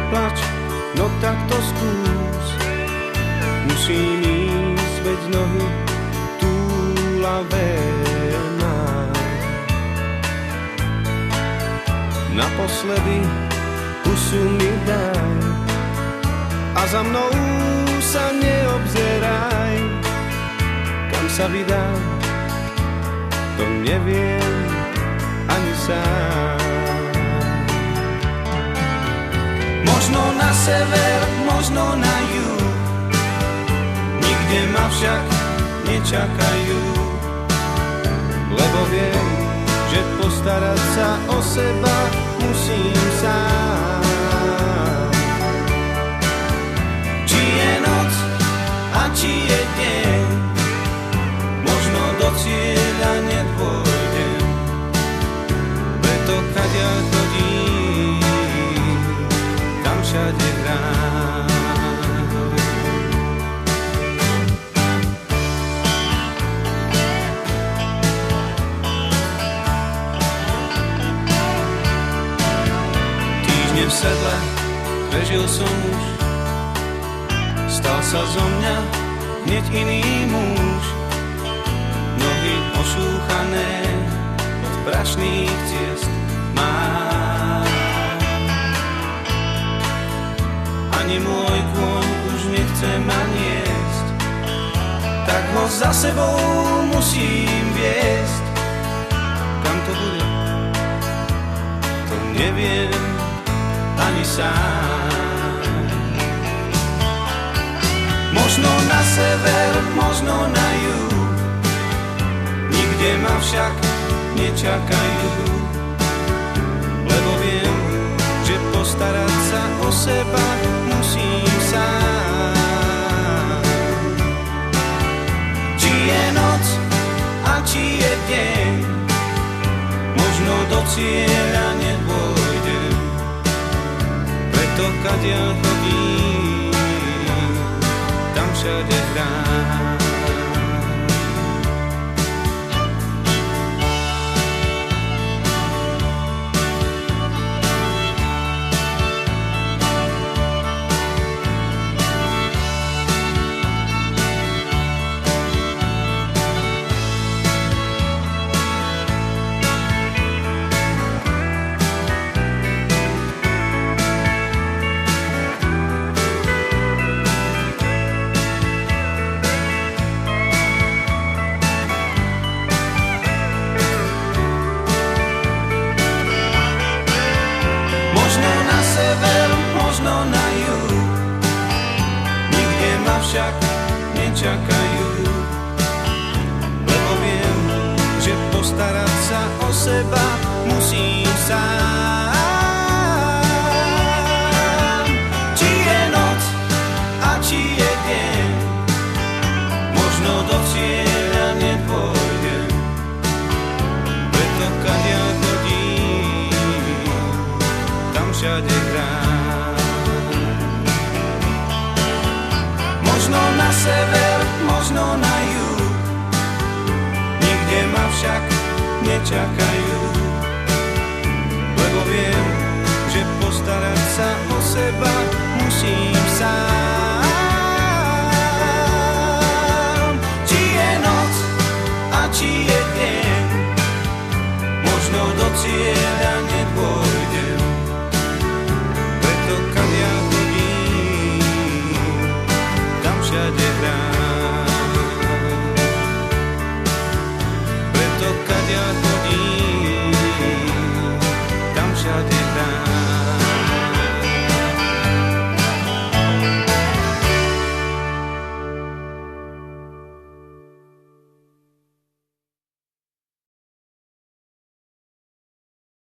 neplač, no tak to skús. Musím ísť, veď nohy túlavé mám. Naposledy pusu mi daj a za mnou sa neobzeraj. Kam sa vydám, to neviem ani sám. Možno na sever, možno na juh, nikde ma však nečakajú, lebo viem, že postarať sa o seba musím sám. Či je noc a či je deň, možno do cieľa nedôjdem, preto kadiaľ chodím, tam všade hrám. Týždne v sedle prežil som už, stal sa zo mňa hneď iný muž. Nohy ošúchané od prašných ciest mám. Ani môj kôň už nechce ma niesť, tak ho za sebou musím viesť. Kam to bude, to neviem ani sám. Možno na sever, možno na juh, nikde ma však nečakajú, lebo viem, že postarať sa o seba musím sám. Či je noc a či je deň, možno do cieľa nedôjdem, preto kadiaľ chodím, tam všade hrám. Možno na juh, nikde ma však nečakajú, lebo viem, že postarať sa o seba musím sám. Či je noc a či je deň, možno do cieľa nepôjdem, preto kadiaľ chodím, tam všade hrám. Možno na sever, možno na juh, nikde ma však nečakajú, lebo viem, že postarať sa o seba musím sám. Či je noc a či je deň, možno do cieľa